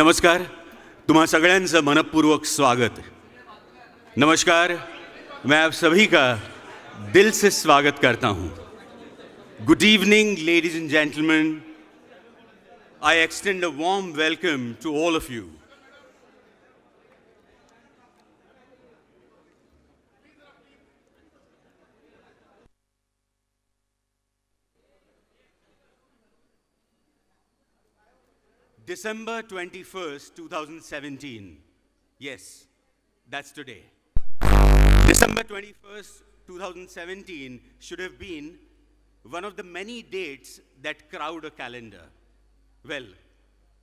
नमस्कार, तुम्हां सगळ्यांचं मनपूर्वक स्वागत। नमस्कार, मैं आप सभी का दिल से स्वागत करता हूं। Good evening, ladies and gentlemen. I extend a warm welcome to all of you. December 21st, 2017. Yes, that's today. December 21st, 2017 should have been one of the many dates that crowd a calendar. Well,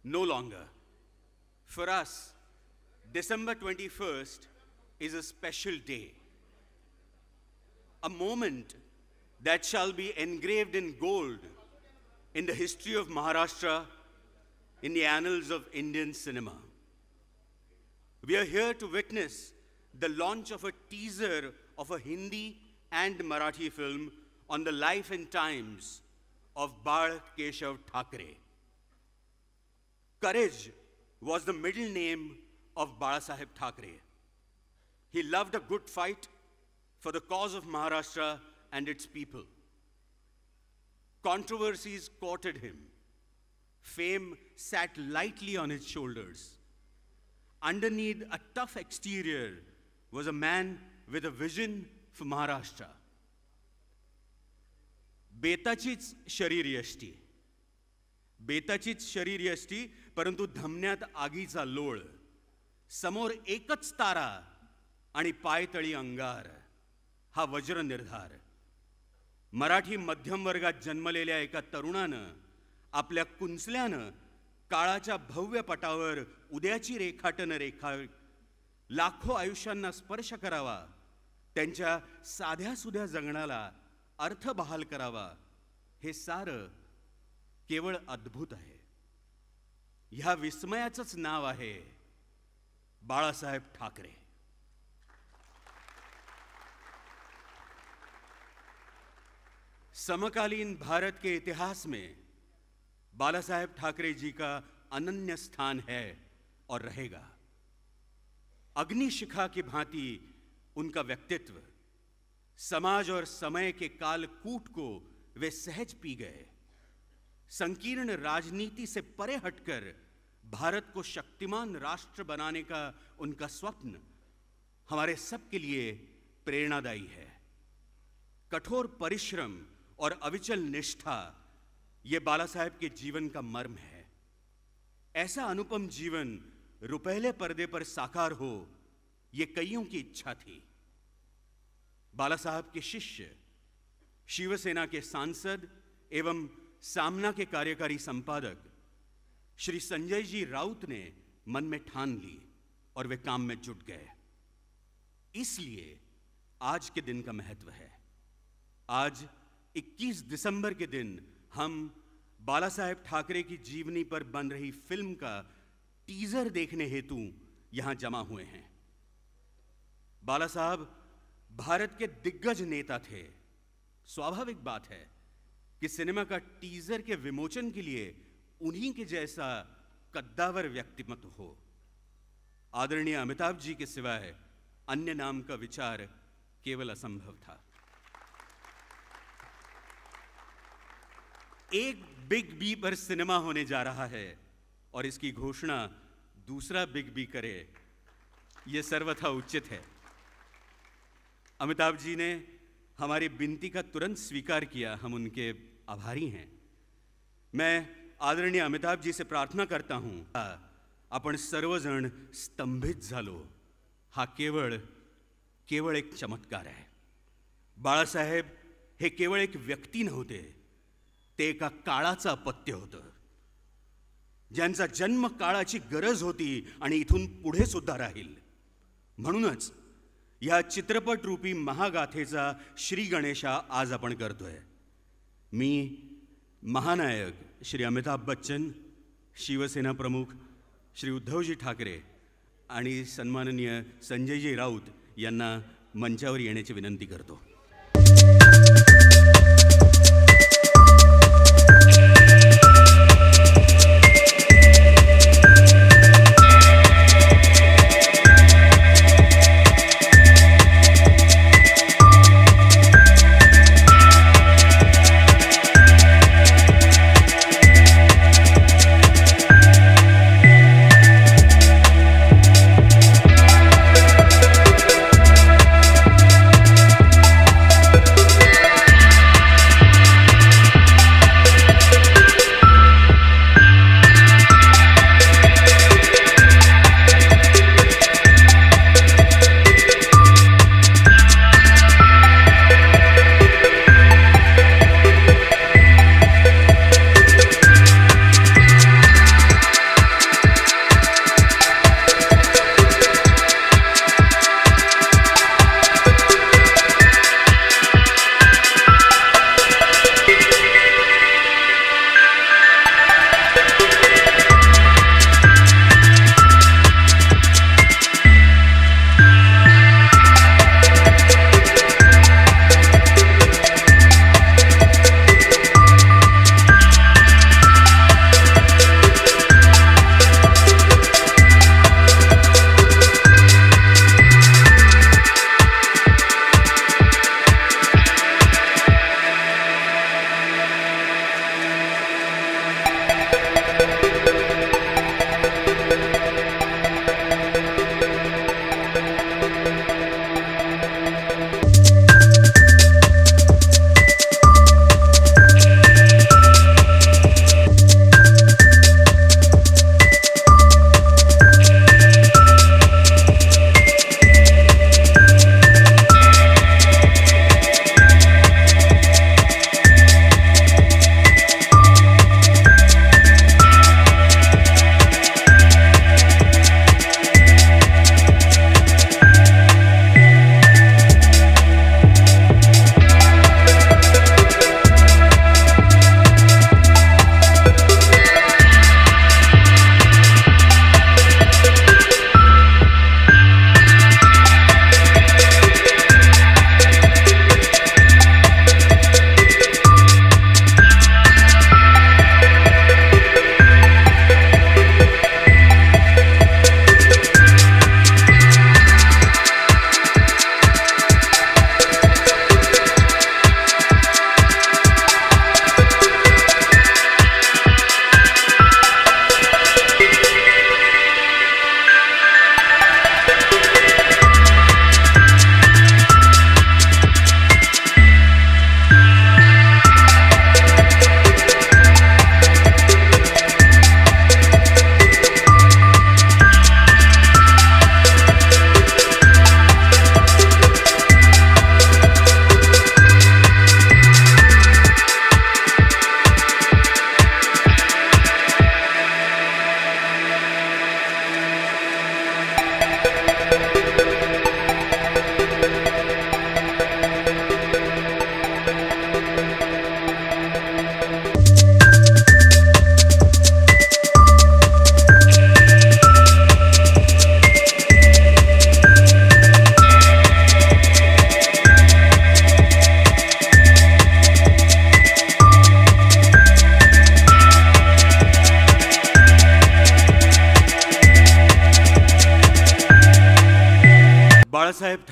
no longer. For us, December 21st is a special day. A moment that shall be engraved in gold in the history of Maharashtra, in the annals of Indian cinema. We are here to witness the launch of a teaser of a Hindi and Marathi film on the life and times of Bal Keshav Thackeray. Courage was the middle name of Balasaheb Thackeray. He loved a good fight for the cause of Maharashtra and its people. Controversies courted him. Fame sat lightly on his shoulders. Underneath a tough exterior was a man with a vision for Maharashtra. बेताचीच शरीरयष्टी, बेताचीच शरीरयष्टी, परंतु धमन्यात आगीचा लोळ, समोर एकच तारा आणि पायतळी अंगार, हा वज्र निर्धार. मराठी मध्यम वर्गात जन्मलेल्या एका तरुणानं आपल्या कुंचल्यानं काळाच्या भव्य पटावर उद्याची रेखाटनं रेखाट लाखो आयुष्यांना स्पर्श करावा, त्यांच्या साध्या सुध्या जगण्याला अर्थ बहाल करावा, हे सारं केवळ अद्भुत आहे. ह्या विस्मयाचंच नाव आहे बाळासाहेब ठाकरे. समकालीन भारत के इतिहास में बाला साहेब ठाकरे जी का अनन्य स्थान है और रहेगा. अग्निशिखा की भांति उनका व्यक्तित्व, समाज और समय के कालकूट को वे सहज पी गए. संकीर्ण राजनीति से परे हटकर भारत को शक्तिमान राष्ट्र बनाने का उनका स्वप्न हमारे सबके लिए प्रेरणादायी है. कठोर परिश्रम और अविचल निष्ठा ये बाला साहेब के जीवन का मर्म है. ऐसा अनुपम जीवन रुपहले पर्दे पर साकार हो, ये कईयों की इच्छा थी. बाला साहब के शिष्य, शिवसेना के सांसद एवं सामना के कार्यकारी संपादक श्री संजय जी राउत ने मन में ठान ली और वे काम में जुट गए. इसलिए आज के दिन का महत्व है. आज 21 दिसंबर के दिन हम बाला साहेब ठाकरे की जीवनी पर बन रही फिल्म का टीजर देखने हेतु यहां जमा हुए हैं. बाला साहब भारत के दिग्गज नेता थे. स्वाभाविक बात है कि सिनेमा का टीजर के विमोचन के लिए उन्हीं के जैसा कद्दावर व्यक्तिमत्व हो. आदरणीय अमिताभ जी के सिवाय अन्य नाम का विचार केवल असंभव था. एक बिग बी पर सिनेमा होने जा रहा है और इसकी घोषणा दूसरा बिग बी करे, यह सर्वथा उचित है. अमिताभ जी ने हमारी विनती का तुरंत स्वीकार किया, हम उनके आभारी हैं. मैं आदरणीय अमिताभ जी से प्रार्थना करता हूं, आपण सर्वजण स्तंभित झालो. हा केवळ एक चमत्कार आहे. बाळासाहेब हे केवळ एक व्यक्ती नव्हते, ते एका काळाचं अपत्य होतं, ज्यांचा जन्म काळाची गरज होती आणि इथून पुढे सुद्धा राहील. म्हणूनच या चित्रपट रूपी महागाथेचा श्री गणेशा आज आपण करतोय. मी महानायक श्री अमिताभ बच्चन, शिवसेना प्रमुख श्री उद्धवजी ठाकरे आणि सन्माननीय संजयजी राऊत यांना मंचावर येण्याची विनंती करतो.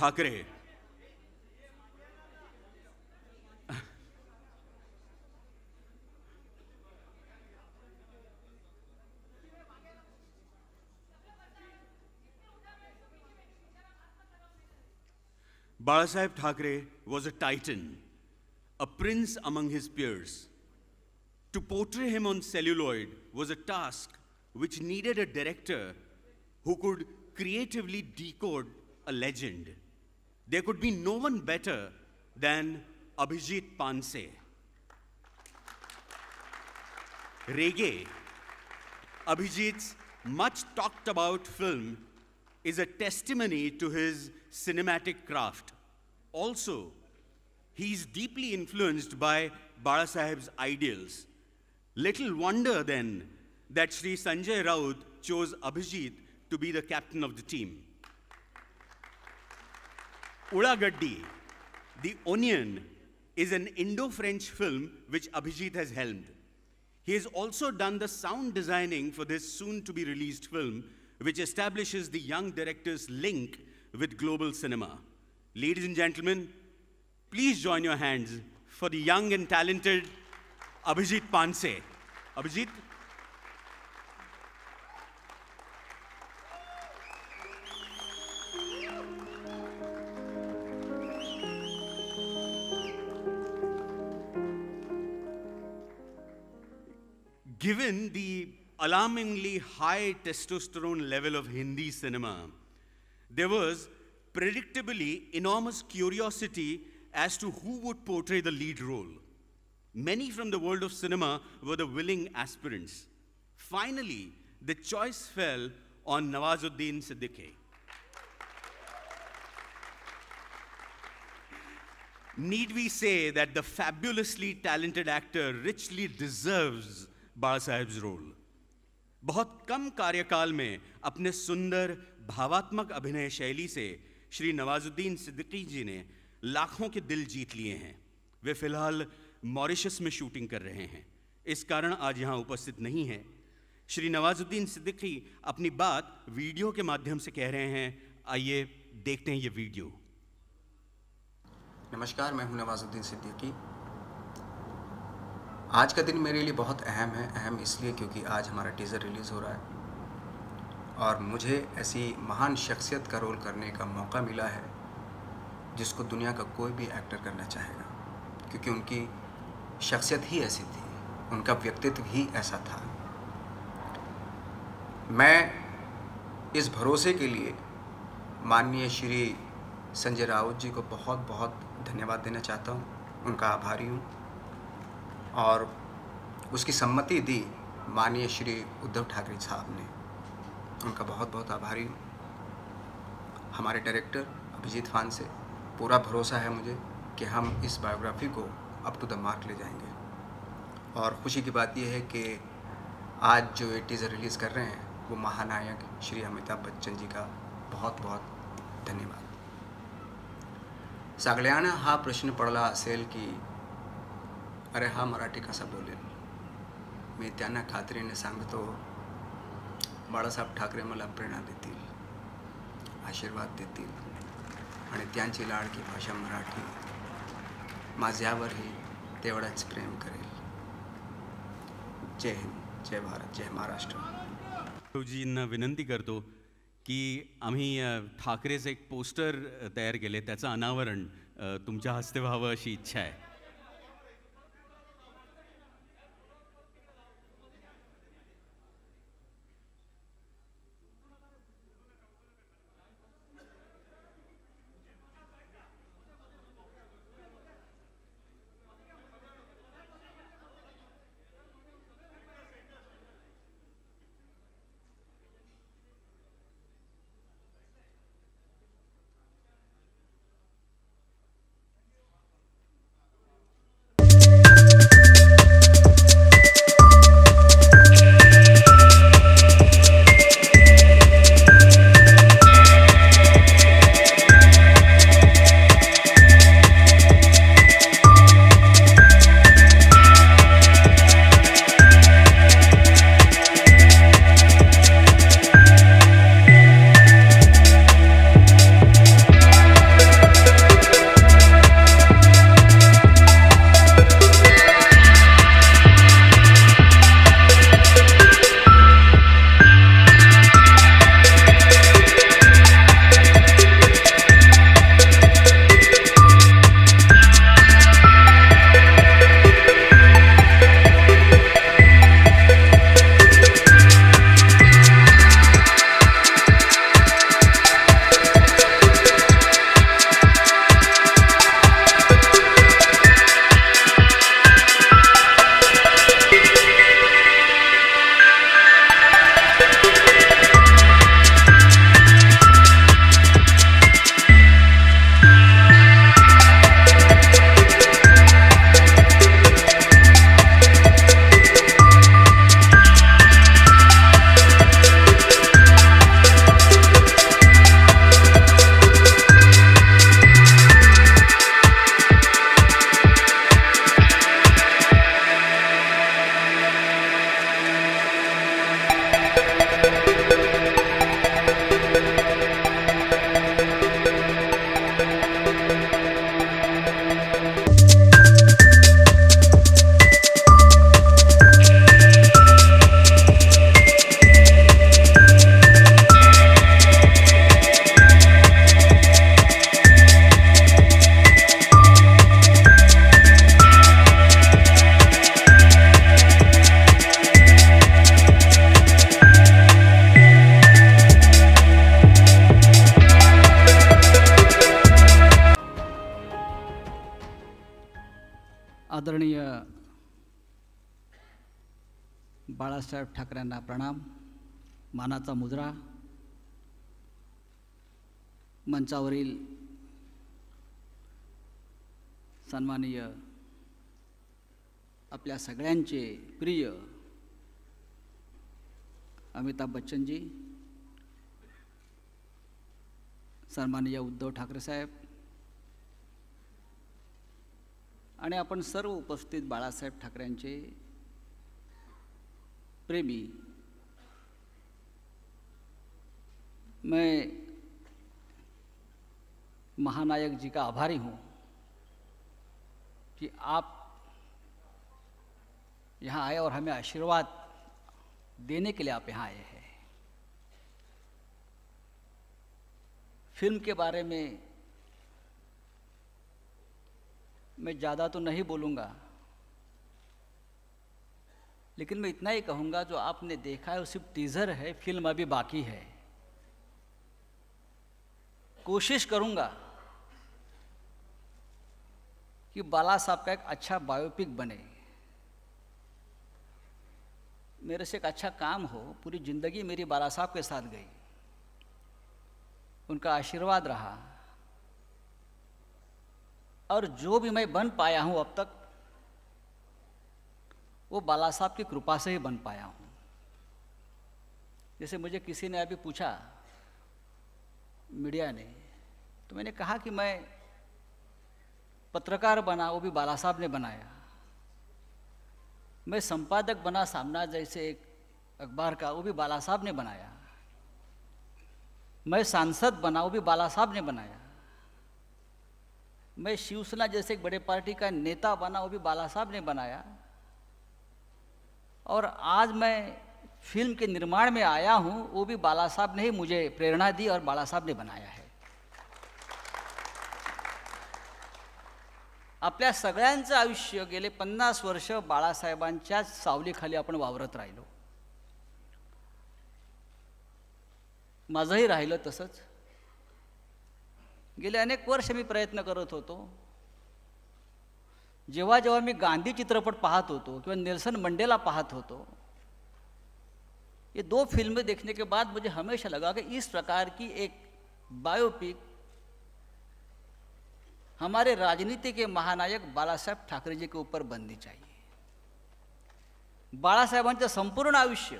Thackeray, Balasaheb Thackeray was a titan, a prince among his peers. To portray him on celluloid was a task which needed a director who could creatively decode a legend. There could be no one better than Abhijit Panse. Reggae, Abhijit's much talked about film, is a testimony to his cinematic craft. Also, he's deeply influenced by Balasaheb's ideals. Little wonder then that Shri Sanjay Raut chose Abhijit to be the captain of the team. Ula Gaddi, The Onion, is an Indo-French film which Abhijit has helmed. He has also done the sound designing for this soon-to-be-released film, which establishes the young director's link with global cinema. Ladies and gentlemen, please join your hands for the young and talented Abhijit Panse. Abhijit. Given the alarmingly high testosterone level of Hindi cinema, there was predictably enormous curiosity as to who would portray the lead role. Many from the world of cinema were the willing aspirants. Finally, the choice fell on Nawazuddin Siddiqui. Need we say that the fabulously talented actor richly deserves Balasaheb's role? बहुत कम कार्यकाल में अपने सुंदर भावात्मक अभिनय शैली से श्री नवाजुद्दीन सिद्दीकी जी ने लाखों के दिल जीत लिए हैं। वे फिलहाल मॉरिशस में शूटिंग कर रहे हैं, इस कारण आज यहाँ उपस्थित नहीं हैं। श्री नवाजुद्दीन सिद्दीकी अपनी बात वीडियो के माध्यम से कह रहे हैं। आइए देखते हैं ये वीडियो। नमस्कार, मैं हूं नवाजुद्दीन सिद्दीकी। आज का दिन मेरे लिए बहुत अहम है। अहम इसलिए क्योंकि आज हमारा टीज़र रिलीज़ हो रहा है और मुझे ऐसी महान शख्सियत का रोल करने का मौका मिला है जिसको दुनिया का कोई भी एक्टर करना चाहेगा, क्योंकि उनकी शख्सियत ही ऐसी थी, उनका व्यक्तित्व ही ऐसा था। मैं इस भरोसे के लिए माननीय श्री संजय राउत जी को बहुत बहुत धन्यवाद देना चाहता हूँ, उनका आभारी हूँ। और उसकी सम्मति दी माननीय श्री उद्धव ठाकरे साहब ने, उनका बहुत बहुत आभारी हूँ। हमारे डायरेक्टर अभिजीत फान से पूरा भरोसा है मुझे कि हम इस बायोग्राफी को अप टू द मार्क ले जाएंगे। और खुशी की बात यह है कि आज जो ये टीज़र रिलीज़ कर रहे हैं वो महानायक श्री अमिताभ बच्चन जी का बहुत बहुत धन्यवाद। सगळ्यांना हा प्रश्न पडला असेल की अरे हा मराठी कसा बोलेल। मी त्यांना खात्रीने सांगतो, बाळासाहेब ठाकरे मला प्रेरणा देतील, आशीर्वाद देतील आणि त्यांची लाडकी भाषा मराठी माझ्यावरही तेवढाच प्रेम करेल। जय हिंद, जय भारत, जय महाराष्ट्र। जींना विनंती करतो की आम्ही ठाकरेचं एक पोस्टर तयार केले, त्याचं अनावरण तुमच्या हस्ते व्हावं अशी इच्छा आहे। आदरणीय बाळासाहेब ठाकरेंना प्रणाम, मानाचा मुजरा. मंचावरील सन्माननीय आपल्या सगळ्यांचे प्रिय अमिताभ बच्चनजी, सन्माननीय उद्धव ठाकरे साहेब आणि आपण सर्व उपस्थित बाळासाहेब ठाकरेंचे प्रेमी. मैं महानायक जी का आभारी हूँ कि आप यहाँ आए और हमें आशीर्वाद देने के लिए आप यहाँ आए हैं. फिल्म के बारे में मैं ज़्यादा तो नहीं बोलूँगा, लेकिन मैं इतना ही कहूँगा जो आपने देखा है वो सिर्फ टीज़र है, फिल्म अभी बाकी है. कोशिश करूँगा कि बाला साहब का एक अच्छा बायोपिक बने, मेरे से एक अच्छा काम हो. पूरी ज़िंदगी मेरी बाला साहब के साथ गई, उनका आशीर्वाद रहा, और जो भी मैं बन पाया हूँ अब तक वो बाला साहब की कृपा से ही बन पाया हूँ. जैसे मुझे किसी ने अभी पूछा, मीडिया ने, तो मैंने कहा कि मैं पत्रकार बना वो भी बाला साहब ने बनाया, मैं संपादक बना सामना जैसे एक अखबार का वो भी बाला साहब ने बनाया, मैं सांसद बना वो भी बाला साहब ने बनाया, मैं शिवसेना जैसे एक बड़े पार्टी का नेता बना वो भी बाला साहब ने बनाया, और आज मैं फिल्म के निर्माण में आया हूँ वो भी बाला साहब ने ही मुझे प्रेरणा दी और बाला साहब ने बनाया है. आपल्या सगळ्यांचं आयुष्य गेले 50 वर्ष बाळासाहेबांच्याच सावलीखाली आपण वावरत राहिलो. माझंही राहिलं तसंच. गेले अनेक वर्ष मी प्रयत्न करत होतो. जेव्हा जेव्हा मी गांधी चित्रपट पाहत होतो किंवा नेल्सन मंडेला पाहत होतो, ये 2 फिल्में देखने के बाद मुझे हमेशा लगा कि इस प्रकार की एक बायोपिक हमारे राजनीति के महानायक बाळासाहेब ठाकरे जी के ऊपर बननी चाहिए. बाळासाहेबांचं संपूर्ण आयुष्य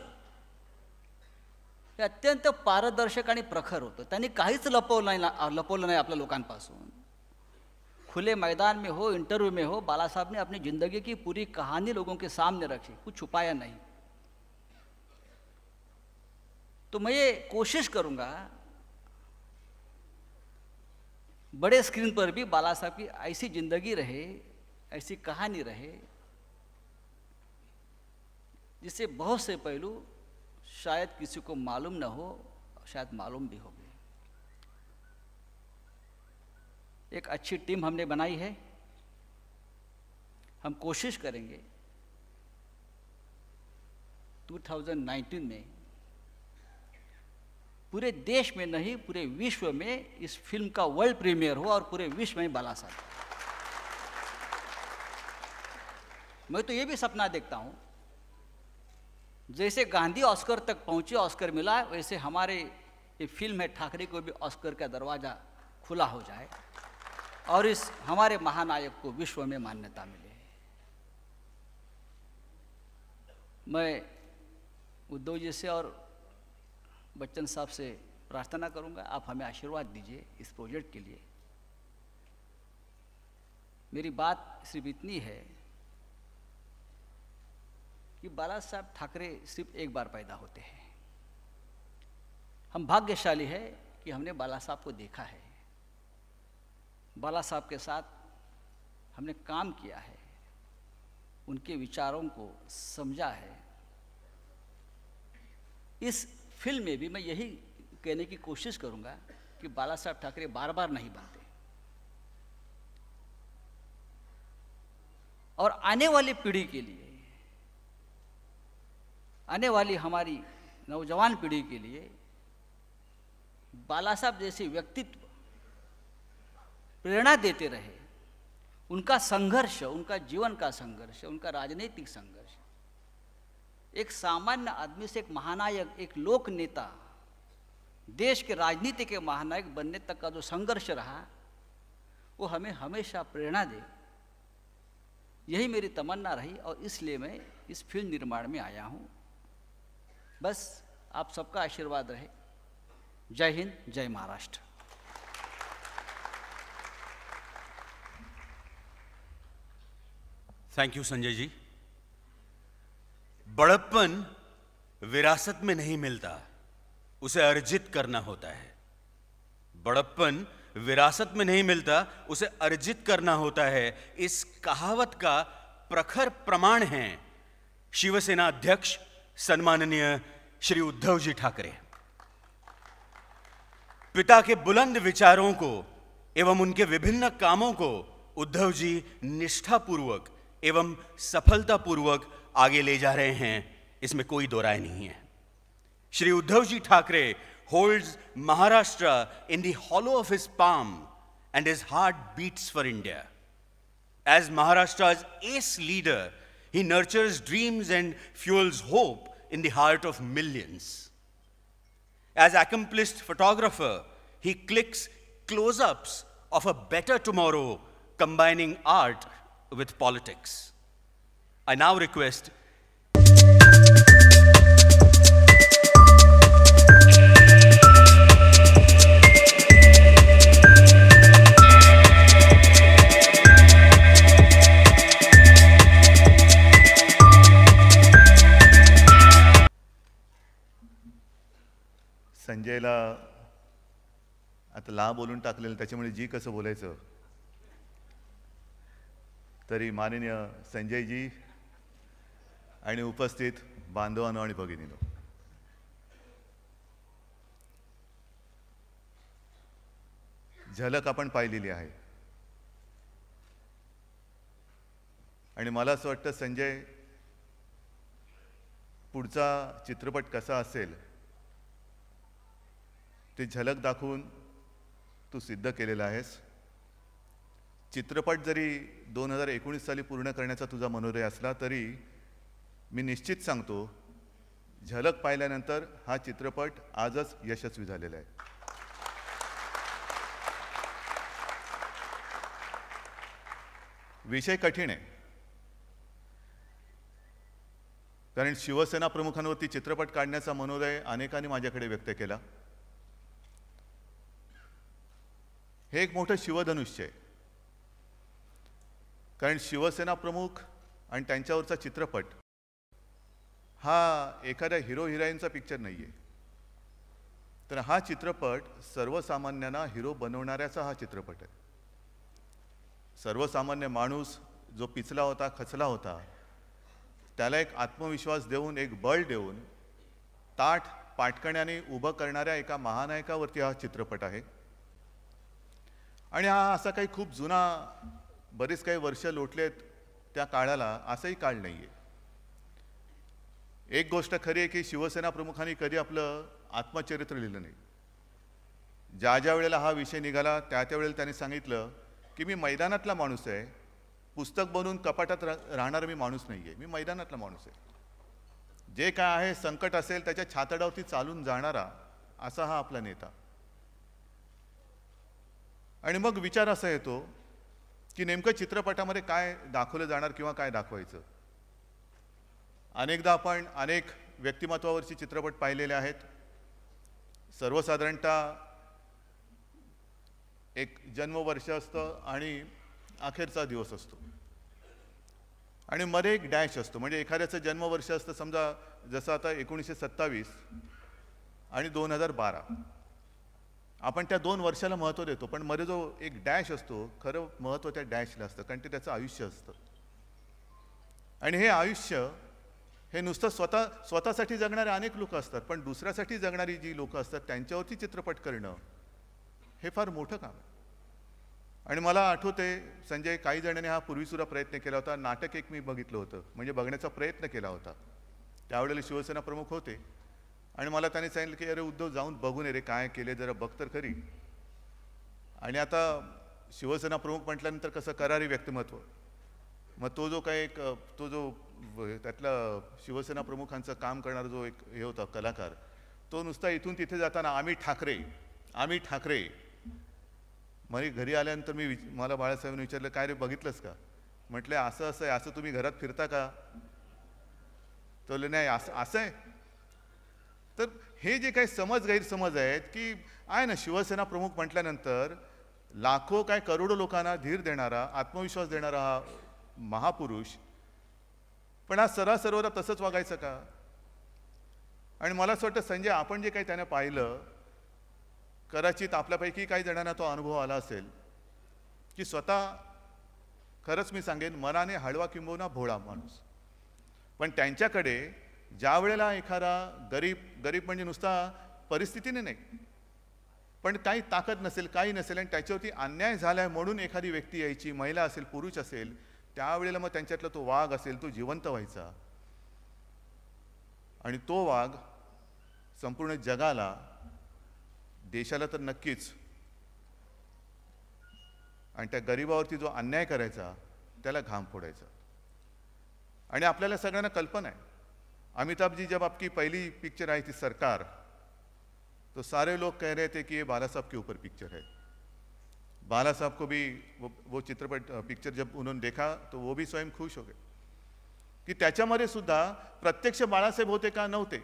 हे अत्यंत पारदर्शक आणि प्रखर होतं. त्यांनी काहीच लपवलं नाही आपल्या लोकांपासून. खुले मैदान में हो, इंटरव्यू में हो, बाला साहब ने अपनी ज़िंदगी की पूरी कहानी लोगों के सामने रखी, कुछ छुपाया नहीं. तो मैं ये कोशिश करूँगा बड़े स्क्रीन पर भी बाला साहब की ऐसी ज़िंदगी रहे, ऐसी कहानी रहे, जिससे बहुत से पहलू शायद किसी को मालूम न हो, शायद मालूम भी होंगे. एक अच्छी टीम हमने बनाई है. हम कोशिश करेंगे 2019 में पूरे देश में नहीं पूरे विश्व में इस फिल्म का वर्ल्ड प्रीमियर हो और पूरे विश्व में बाला साहब. मैं तो ये भी सपना देखता हूँ, जैसे गांधी ऑस्कर तक पहुँचे, ऑस्कर मिला, वैसे हमारे ये फिल्म है ठाकरे को भी ऑस्कर का दरवाज़ा खुला हो जाए और इस हमारे महानायक को विश्व में मान्यता मिले. मैं उद्धव जी से और बच्चन साहब से प्रार्थना करूंगा, आप हमें आशीर्वाद दीजिए इस प्रोजेक्ट के लिए. मेरी बात सिर्फ इतनी है कि बाला साहब ठाकरे सिर्फ एक बार पैदा होते हैं. हम भाग्यशाली है कि हमने बाला साहब को देखा है, बाला साहब के साथ हमने काम किया है, उनके विचारों को समझा है. इस फिल्म में भी मैं यही कहने की कोशिश करूंगा कि बाला साहब ठाकरे बार बार नहीं बनते, और आने वाली पीढ़ी के लिए, आने वाली हमारी नौजवान पीढ़ी के लिए बाला साहब जैसे व्यक्तित्व प्रेरणा देते रहे, उनका संघर्ष, उनका जीवन का संघर्ष, उनका राजनीतिक संघर्ष, एक सामान्य आदमी से एक महानायक, एक लोक नेता, देश के राजनीति के महानायक बनने तक का जो संघर्ष रहा वो हमें हमेशा प्रेरणा दे, यही मेरी तमन्ना रही और इसलिए मैं इस फिल्म निर्माण में आया हूँ। बस आप सबका आशीर्वाद रहे। जय हिंद, जय महाराष्ट्र। Thank you Sanjay ji. बड़प्पन विरासत में नहीं मिलता, उसे अर्जित करना होता है। बड़प्पन विरासत में नहीं मिलता, उसे अर्जित करना होता है। इस कहावत का प्रखर प्रमाण हैं शिवसेना अध्यक्ष सन्माननीय श्री उद्धव जी ठाकरे। पिता के बुलंद विचारों को एवं उनके विभिन्न कामों को उद्धव जी निष्ठापूर्वक एवं सफलतापूर्वक आगे ले जा रहे हैं, इसमें कोई दो राय नहीं है। Shri Uddhav ji Thackeray holds Maharashtra in the hollow of his palm and his heart beats for India. As Maharashtra's ace leader, he nurtures dreams and fuels hope in the heart of millions. As accomplished photographer, he clicks close-ups of a better tomorrow, combining art with politics. I now request संजयला आता ला बोलून टाकलेलं, त्याच्यामुळे जी कसं बोलायचं, तरी माननीय संजयजी आणि उपस्थित बांधवांनो आणि भगिनींनो, झलक आपण पाहिलेली आहे आणि मला असं वाटतं संजय पुढचा चित्रपट कसा असेल ते झलक दाखवून तू सिद्ध केलेला आहेस। चित्रपट जरी 2019 साली पूर्ण करण्याचा तुझा मनोदय असला तरी मी निश्चित सांगतो झलक पाहिल्यानंतर हा चित्रपट आजच यशस्वी झालेला आहे। विषय कठीण आहे, कारण शिवसेना प्रमुखांवरती चित्रपट काढण्याचा मनोदय अनेकांनी माझ्याकडे व्यक्त केला। हे एक मोठं शिवधनुष्य आहे, कारण शिवसेना प्रमुख आणि त्यांच्यावरचा चित्रपट हा एखाद्या हिरो हिरोईनचा पिक्चर नाही आहे, तर हा चित्रपट सर्वसामान्यांना हिरो बनवणाऱ्याचा हा चित्रपट आहे। सर्वसामान्य माणूस जो पिचला होता, खचला होता, त्याला एक आत्मविश्वास देऊन, एक बळ देऊन ताठ पाटकण्याने उभं करणाऱ्या एका महानायकावरती हा चित्रपट आहे। आणि हा असा काही खूप जुना, बरेच काही वर्ष लोटलेत त्या काळाला, असंही काळ नाही आहे। एक गोष्ट खरी आहे की शिवसेना प्रमुखांनी कधी आपलं आत्मचरित्र लिहिलं नाही। ज्या ज्या वेळेला हा विषय निघाला त्या वेळेला त्यांनी सांगितलं की मी मैदानातला माणूस आहे, पुस्तक बनवून कपाटात राहणारा मी माणूस नाही आहे, मी मैदानातला माणूस आहे। जे काय आहे संकट असेल त्याच्या छातडावरती चालून जाणारा असा हा आपला नेता। आणि मग विचार असा येतो की नेमकं चित्रपटामध्ये काय दाखवलं जाणार किंवा काय दाखवायचं। अनेकदा आपण अनेक व्यक्तिमत्वावरचे चित्रपट पाहिलेले आहेत। सर्वसाधारणतः एक जन्मवर्ष असतं आणि अखेरचा दिवस असतो आणि मध्ये एक डॅश असतो, म्हणजे एखाद्याचं जन्मवर्ष असतं, समजा जसं आता 1927 आणि 2012, आपण त्या 2 वर्षाला महत्त्व देतो, पण मध्ये जो एक डॅश असतो खरं महत्त्व त्या डॅशला असतं, कारण ते त्याचं आयुष्य असतं। आणि हे आयुष्य हे नुसतं स्वतःसाठी जगणारे अनेक लोक असतात, पण दुसऱ्यासाठी जगणारी जी लोक असतात त्यांच्यावरती चित्रपट करणं हे फार मोठं काम आहे। आणि मला आठवते संजय, काही जणांनी हा पूर्वीसुद्धा प्रयत्न केला होता। नाटक एक मी बघितलं होतं, म्हणजे बघण्याचा प्रयत्न केला होता। त्यावेळेला शिवसेना प्रमुख होते आणि मला त्यांनी सांगितलं की अरे उद्धव जाऊन बघून रे काय केले, जरा बघ तर खरी। आणि आता शिवसेना प्रमुख म्हटल्यानंतर कसं करारी व्यक्तिमत्व, मग तो जो काही एक तो जो त्यातला शिवसेना प्रमुखांचं काम करणारा जो एक हे होता कलाकार, तो नुसता इथून तिथे जाताना आम्ही ठाकरे आम्ही ठाकरे. मग घरी आल्यानंतर मला बाळासाहेबांनी विचारलं, काय रे बघितलंस का? म्हटलं असं असं आहे. असं तुम्ही घरात फिरता का? तो बोलले नाही असं आहे. तर हे जे काही गैरसमज आहेत की आहे ना, शिवसेना प्रमुख म्हटल्यानंतर लाखो काय करोडो लोकांना धीर देणारा, आत्मविश्वास देणारा हा महापुरुष, पण आज सर्वांना तसंच वागायचं का? आणि मला असं वाटतं संजय, आपण जे काही त्याने पाहिलं, कदाचित आपल्यापैकी काही जणांना तो अनुभव आला असेल की स्वतः, खरंच मी सांगेन, मनाने हळवा किंबहुना भोळा माणूस, पण त्यांच्याकडे ज्या वेळेला एखादा गरीब म्हणजे नुसता परिस्थितीने नाही, पण काही ताकद नसेल, काही नसेल, आणि त्याच्यावरती अन्याय झालाय म्हणून एखादी व्यक्ती यायची, महिला असेल, पुरुष असेल, त्यावेळेला मग त्यांच्यातला तो वाघ असेल, तो जिवंत व्हायचा. आणि तो वाघ संपूर्ण जगाला, देशाला तर नक्कीच, आणि त्या गरिबावरती जो अन्याय करायचा त्याला घाम फोडायचा. आणि आपल्याला सगळ्यांना कल्पना आहे, अमिताभ जी जब आपकी पहली पिक्चर आई थी सरकार, तो सारे लोग कह रहे थे कि ये बाला साहब के ऊपर पिक्चर है. बाला साहब को भी वो चित्रपट पिक्चर जब उन्होंने देखा तो वो भी स्वयं खुश हो गए की त्याच्यामध्ये सुद्धा प्रत्यक्ष बाळासाहेब होते का नव्हते,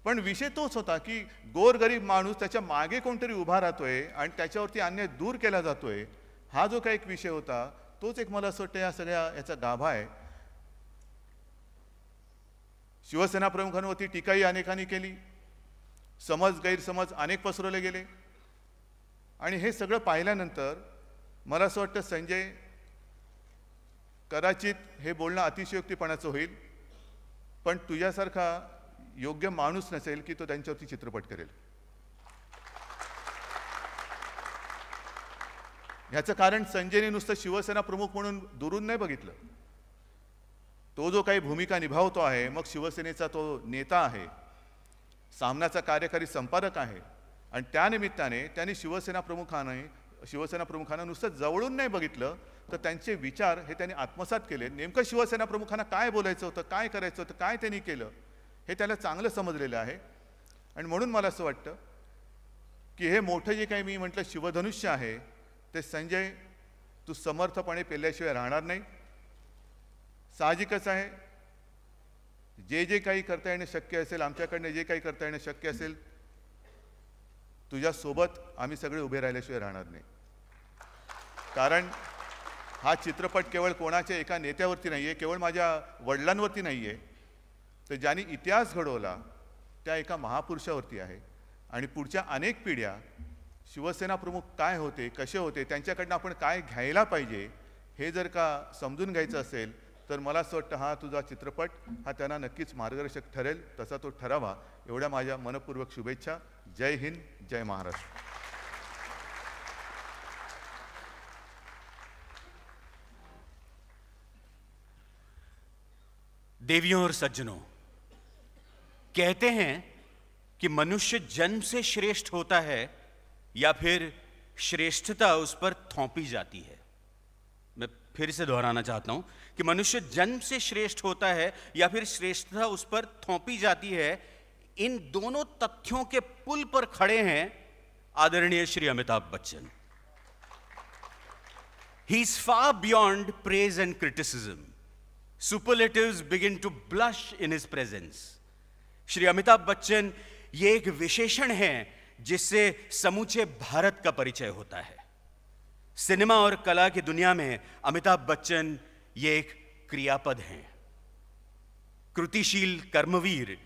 पण विषय तोच होता की गोरगरीब माणूस, त्याच्या मागे कोणतरी उभा राहतोय आणि त्याच्यावरती अन्याय दूर केला जातोय. हा जो काही एक विषय होता, तोच एक मला असं वाटतं या सगळ्या याचा गाभा आहे. शिवसेना प्रमुखांवरती टीकाही अनेकांनी केली, गैरसमज अनेक पसरवले गेले, आणि हे सगळं पाहिल्यानंतर मला असं वाटतं संजय, कदाचित हे बोलणं अतिशयोक्तीपणाचं होईल, पण तुझ्यासारखा योग्य माणूस नसेल की तो त्यांच्यावरती चित्रपट करेल. ह्याचं कारण संजयने नुसतं शिवसेना प्रमुख म्हणून दुरून नाही बघितलं. तो जो काही भूमिका निभावतो आहे, मग शिवसेनेचा तो नेता आहे, सामनाचा कार्यकारी संपादक आहे, आणि त्यानिमित्ताने त्यांनी शिवसेना प्रमुखांना नुसतं जवळून नाही बघितलं, तर त्यांचे विचार हे त्यांनी आत्मसात केले. नेमकं शिवसेना प्रमुखांना काय बोलायचं होतं, काय करायचं होतं, काय त्यांनी केलं, हे त्याला चांगलं समजलेलं आहे. आणि म्हणून मला असं वाटतं की हे मोठं जे काही मी म्हटलं शिवधनुष्य आहे, ते संजय तू समर्थपणे पेल्याशिवाय राहणार नाही. साहजिकच आहे, जे काही करता येणं शक्य असेल, आमच्याकडनं जे काही करता येणं शक्य असेल, तुझ्यासोबत आम्ही सगळे उभे राहिल्याशिवाय राहणार नाही. कारण हा चित्रपट केवळ कोणाच्या एका नेत्यावरती नाही आहे, केवळ माझ्या वडिलांवरती नाही आहे, तर ज्यांनी इतिहास घडवला त्या एका महापुरुषावरती आहे. आणि पुढच्या अनेक पिढ्या शिवसेना प्रमुख काय होते, कसे होते, त्यांच्याकडनं आपण काय घ्यायला पाहिजे, हे जर का समजून घ्यायचं असेल, तर मला असं वाटतं हा तुझा चित्रपट हा त्यांना नक्कीच मार्गदर्शक ठरेल, तसा तो ठरावा. एवढ्या माझ्या मनपूर्वक शुभेच्छा. जय हिंद, जय महाराष्ट्र. देवियों और सज्जनों, कहते हैं कि मनुष्य जन्म से श्रेष्ठ होता है या फिर श्रेष्ठता उस पर थोपी जाती है. मैं फिर से दोहराना चाहता हूं कि मनुष्य जन्म से श्रेष्ठ होता है या फिर श्रेष्ठता उस पर थोपी जाती है. इन दोनों तथ्यों के पुल पर खड़े हैं आदरणीय Shri Amitabh Bachchan. He is far beyond praise and criticism. Superlatives begin to blush in his presence. Shri Amitabh Bachchan ये एक विशेषण है जिससे समूचे भारत का परिचय होता है. सिनेमा और कला की दुनिया में अमिताभ बच्चन ये एक क्रियापद हैं. कृतिशील कर्मवीर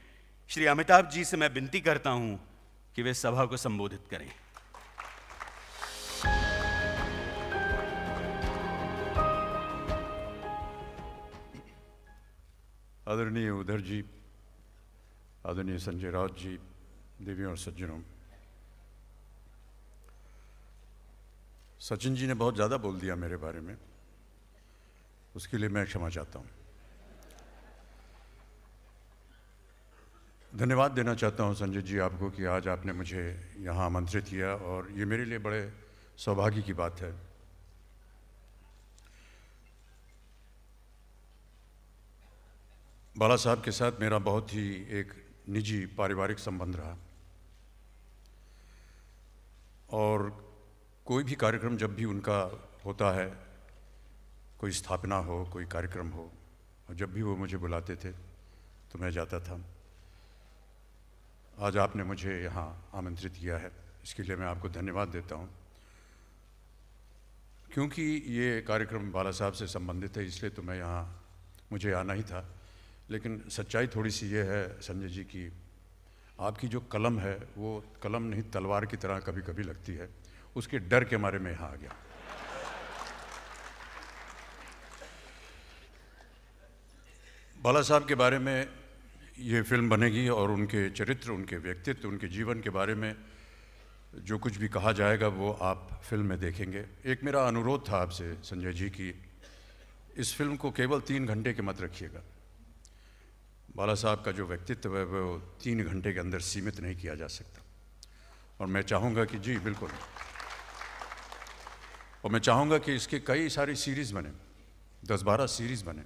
श्री अमिताभ जी से मैं विनती करता हूं कि वे सभा को संबोधित करें. आदरणीय उधर जी, आदरणीय संजय राउत जी, देवियों और सज्जनों, सचिन जी ने बहुत ज़्यादा बोल दिया मेरे बारे में, उसके लिए मैं क्षमा चाहता हूँ. धन्यवाद देना चाहता हूँ संजय जी आपको कि आज आपने मुझे यहाँ आमंत्रित किया, और ये मेरे लिए बड़े सौभाग्य की बात है बाला साहब के साथ मेरा बहुत ही एक निजी पारिवारिक संबंध रहा और कोई भी कार्यक्रम जब भी उनका होता है, कोई स्थापना हो, कोई कार्यक्रम हो, और जब भी वो मुझे बुलाते थे तो मैं जाता था। आज आपने मुझे यहाँ आमंत्रित किया है, इसके लिए मैं आपको धन्यवाद देता हूँ। क्योंकि ये कार्यक्रम बाला साहब से संबंधित है इसलिए तो मैं यहाँ, मुझे आना ही था। लेकिन सच्चाई थोड़ी सी ये है संजय जी की आपकी जो कलम है वो कलम नहीं तलवार की तरह कभी कभी लगती है, उसके डर के मारे मैं यहाँ आ गया। बाला साहब के बारे में ये फिल्म बनेगी और उनके चरित्र, उनके व्यक्तित्व, उनके जीवन के बारे में जो कुछ भी कहा जाएगा वो आप फिल्म में देखेंगे। एक मेरा अनुरोध था आपसे संजय जी की इस फिल्म को केवल 3 घंटे के मत रखिएगा। बाला साहब का जो व्यक्तित्व है वो 3 घंटे के अंदर सीमित नहीं किया जा सकता। और मैं चाहूँगा कि जी बिल्कुल, और मैं चाहूँगा कि इसके कई सारी सीरीज़ बने, 10-12 सीरीज़ बने,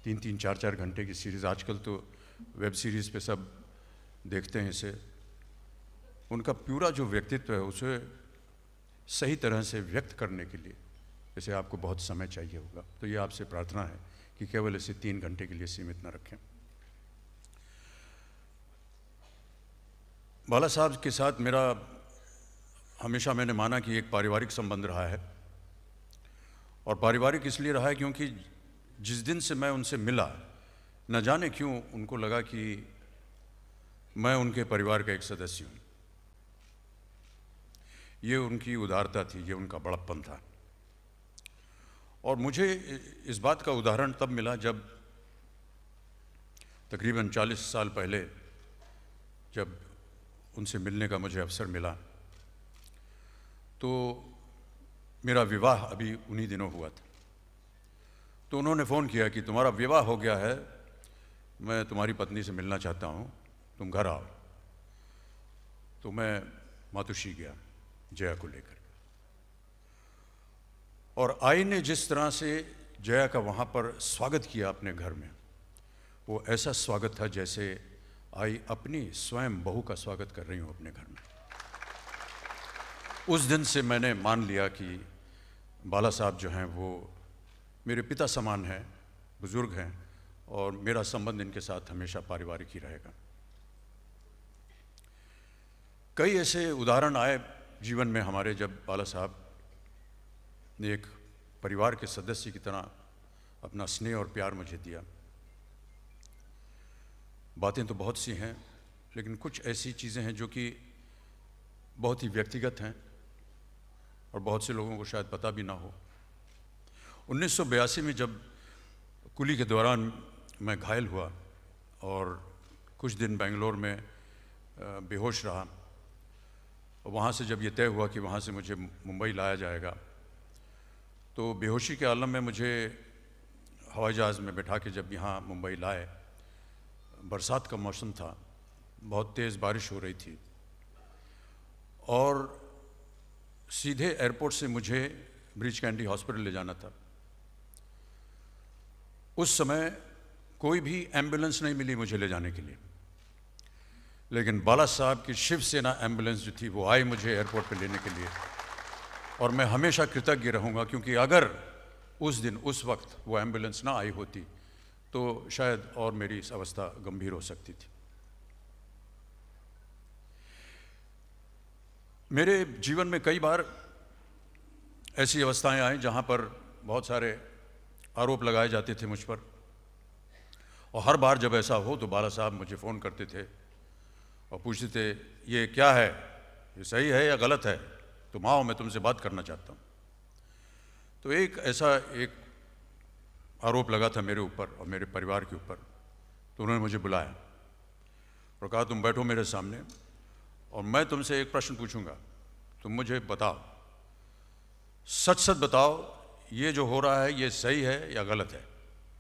3-3, 4-4 घंटे की सीरीज़। आजकल तो वेब सीरीज़ पे सब देखते हैं इसे। उनका पूरा जो व्यक्तित्व है उसे सही तरह से व्यक्त करने के लिए इसे आपको बहुत समय चाहिए होगा। तो ये आपसे प्रार्थना है कि केवल इसे 3 घंटे के लिए सीमित न रखें। बाला साहब के साथ मेरा हमेशा मैंने माना कि एक पारिवारिक संबंध रहा है, और पारिवारिक इसलिए रहा है क्योंकि जिस दिन से मैं उनसे मिला, न जाने क्यों उनको लगा कि मैं उनके परिवार का एक सदस्य हूँ। ये उनकी उदारता थी, ये उनका बड़प्पन था। और मुझे इस बात का उदाहरण तब मिला जब तकरीबन 40 साल पहले जब उनसे मिलने का मुझे अवसर मिला, तो मेरा विवाह अभी उन्हीं दिनों हुआ था। तो उन्होंने फ़ोन किया कि तुम्हारा विवाह हो गया है, मैं तुम्हारी पत्नी से मिलना चाहता हूँ, तुम घर आओ। तो मैं मातुश्री गया जया को लेकर, और आई ने जिस तरह से जया का वहाँ पर स्वागत किया अपने घर में, वो ऐसा स्वागत था जैसे आई अपनी स्वयं बहू का स्वागत कर रही हूँ अपने घर में। उस दिन से मैंने मान लिया कि बाला साहब जो हैं वो मेरे पिता समान हैं, बुजुर्ग हैं, और मेरा संबंध इनके साथ हमेशा पारिवारिक ही रहेगा। कई ऐसे उदाहरण आए जीवन में हमारे जब बाला साहब ने एक परिवार के सदस्य की तरह अपना स्नेह और प्यार मुझे दिया। बातें तो बहुत सी हैं, लेकिन कुछ ऐसी चीज़ें हैं जो कि बहुत ही व्यक्तिगत हैं और बहुत से लोगों को शायद पता भी ना हो। 1982 में जब कुली के दौरान मैं घायल हुआ और कुछ दिन बेंगलोर में बेहोश रहा, वहाँ से जब ये तय हुआ कि वहाँ से मुझे मुंबई लाया जाएगा, तो बेहोशी के आलम में मुझे हवाई जहाज़ में बैठा के जब यहाँ मुंबई लाए, बरसात का मौसम था, बहुत तेज़ बारिश हो रही थी, और सीधे एयरपोर्ट से मुझे ब्रीच कैंडी हॉस्पिटल ले जाना था। उस समय कोई भी एम्बुलेंस नहीं मिली मुझे ले जाने के लिए, लेकिन बाला साहब की शिवसेना एम्बुलेंस जो थी वो आई मुझे एयरपोर्ट पे लेने के लिए, और मैं हमेशा कृतज्ञ रहूँगा, क्योंकि अगर उस दिन उस वक्त वो एम्बुलेंस ना आई होती तो शायद और मेरी इस अवस्था गंभीर हो सकती थी। मेरे जीवन में कई बार ऐसी अवस्थाएं आई जहाँ पर बहुत सारे आरोप लगाए जाते थे मुझ पर, और हर बार जब ऐसा हो तो बाला साहब मुझे फ़ोन करते थे और पूछते थे ये क्या है, ये सही है या गलत है, तुम आओ, मैं तुमसे बात करना चाहता हूँ। तो एक ऐसा एक आरोप लगा था मेरे ऊपर और मेरे परिवार के ऊपर, तो उन्होंने मुझे बुलाया और कहा तुम बैठो मेरे सामने और मैं तुमसे एक प्रश्न पूछूंगा, तुम मुझे बताओ, सच सच बताओ, ये जो हो रहा है ये सही है या गलत है,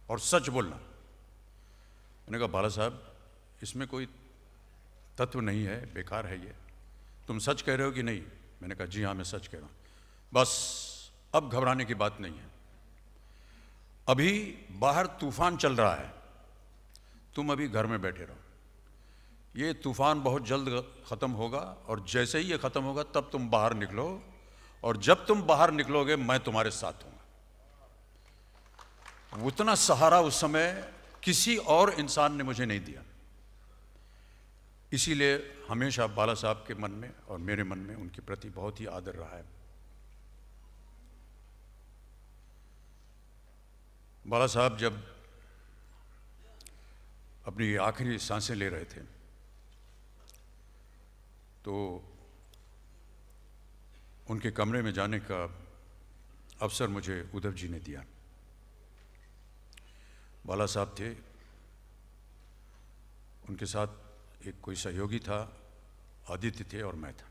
और सच बोलना। मैंने कहा बाला साहब इसमें कोई तत्व नहीं है, बेकार है ये, तुम सच कह रहे हो कि नहीं? मैंने कहा जी हाँ मैं सच कह रहा हूँ, बस अब घबराने की बात नहीं है। अभी बाहर तूफान चल रहा है तुम अभी घर में बैठे रहो, ये तूफान बहुत जल्द ख़त्म होगा और जैसे ही ये ख़त्म होगा तब तुम बाहर निकलो, और जब तुम बाहर निकलोगे मैं तुम्हारे साथ हूँगा। उतना सहारा उस समय किसी और इंसान ने मुझे नहीं दिया। इसीलिए हमेशा बाला साहब के मन में और मेरे मन में उनके प्रति बहुत ही आदर रहा है। बाला साहब जब अपनी आखिरी सांसें ले रहे थे तो उनके कमरे में जाने का अवसर मुझे उद्धव जी ने दिया। बाला साहब थे, उनके साथ एक कोई सहयोगी था, आदित्य थे और मैं था।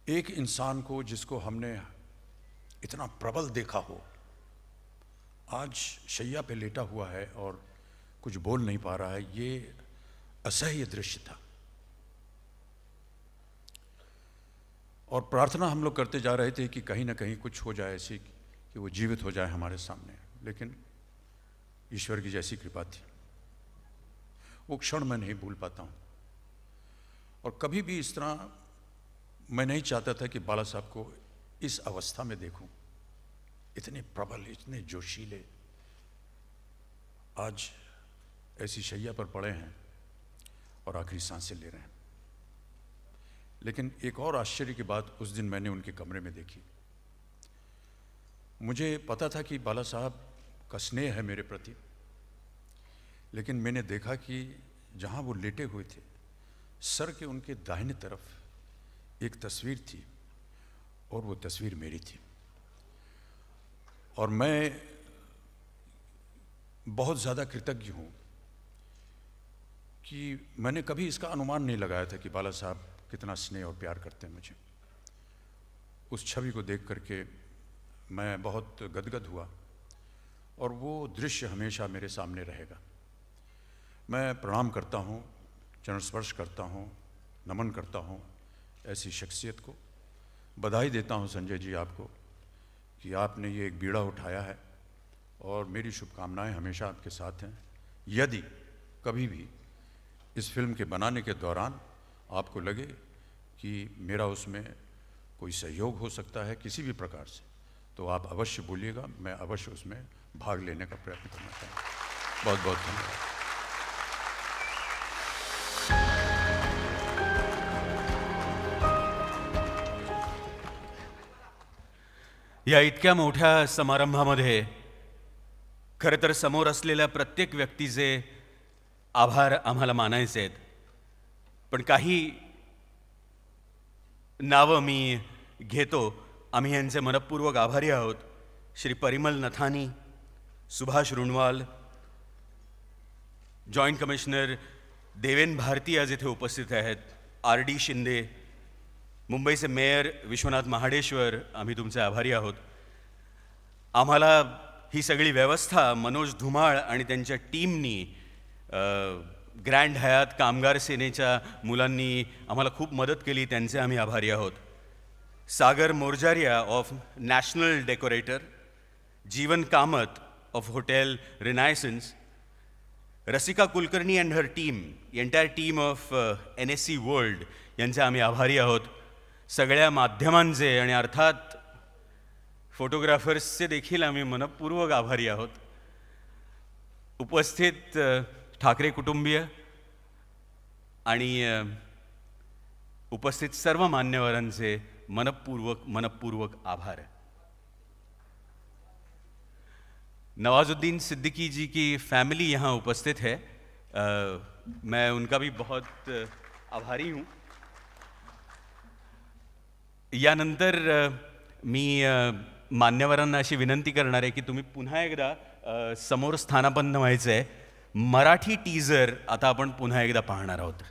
एक इंसान को जिसको हमने इतना प्रबल देखा हो, आज शैया पे लेटा हुआ है और कुछ बोल नहीं पा रहा है, ये असह्य दृश्य था। और प्रार्थना हम लोग करते जा रहे थे कि कहीं ना कहीं कुछ हो जाए ऐसी कि वो जीवित हो जाए हमारे सामने, लेकिन ईश्वर की जैसी कृपा थी। वो क्षण मैं नहीं भूल पाता हूँ, और कभी भी इस तरह मैं नहीं चाहता था कि बाला साहब को इस अवस्था में देखूं। इतने प्रबल, इतने जोशीले, आज ऐसी शैया पर पड़े हैं और आखिरी सांसें ले रहे हैं। लेकिन एक और आश्चर्य की बात उस दिन मैंने उनके कमरे में देखी। मुझे पता था कि बाला साहब का स्नेह है मेरे प्रति, लेकिन मैंने देखा कि जहाँ वो लेटे हुए थे, सर के उनके दाहिने तरफ एक तस्वीर थी, और वो तस्वीर मेरी थी। और मैं बहुत ज़्यादा कृतज्ञ हूँ कि मैंने कभी इसका अनुमान नहीं लगाया था कि बाला साहब कितना स्नेह और प्यार करते हैं मुझे। उस छवि को देख करके मैं बहुत गदगद हुआ, और वो दृश्य हमेशा मेरे सामने रहेगा। मैं प्रणाम करता हूँ, चरण स्पर्श करता हूँ, नमन करता हूँ ऐसी शख्सियत को। बधाई देता हूँ संजय जी आपको कि आपने ये एक बीड़ा उठाया है, और मेरी शुभकामनाएं हमेशा आपके साथ हैं। यदि कभी भी इस फिल्म के बनाने के दौरान आपको लगे कि मेरा उसमें कोई सहयोग हो सकता है किसी भी प्रकार से, तो आप अवश्य बोलिएगा, मैं अवश्य उसमें भाग लेने का प्रयत्न करना चाहूँगा। बहुत बहुत धन्यवाद। या इतक्या मोठ्या समारंभामध्ये खरं तर समोर असलेल्या प्रत्येक व्यक्तीचे आभार आम्हाला मानायचे आहेत, पण काही नावं मी घेतो। आम्ही यांचे मनपूर्वक आभारी आहोत। श्री परिमल नथानी, सुभाष रुणवाल, जॉइंट कमिशनर देवेन भारती आज इथे उपस्थित आहेत, RD शिंदे, मुंबईचे मेयर विश्वनाथ महाडेश्वर, आम्ही तुमचे आभारी आहोत। आम्हाला ही सगळी व्यवस्था मनोज धुमाळ आणि त्यांच्या टीमनी, ग्रँड हयात कामगार सेनेच्या मुलांनी आम्हाला खूप मदत केली, त्यांचे आम्ही आभारी आहोत। Sagar Morjaria of national decorator, Jeevan Kamat of hotel Renaissance, Rasika Kulkarni and her team, entire team of NSC world यांचे आम्ही आभारी आहोत। सगळ्या माध्यमांचे आणि अर्थात फोटोग्राफर्सचे देखील आम्ही मनपूर्वक आभारी आहोत। उपस्थित ठाकरे कुटुंबीय आणि उपस्थित सर्व मान्यवरांचे मनपूर्वक आभार। नवाजुद्दीन सिद्दीकी जी की फैमिली यहाँ उपस्थित है, मैं उनका भी बहुत आभारी हूँ। यानंतर मी मान्यवरांना अशी विनंती करणार आहे की तुम्ही पुन्हा एकदा समोर स्थानापन्न व्हायचं आहे। मराठी टीजर आता आपण पुन्हा एकदा पाहणार आहोत।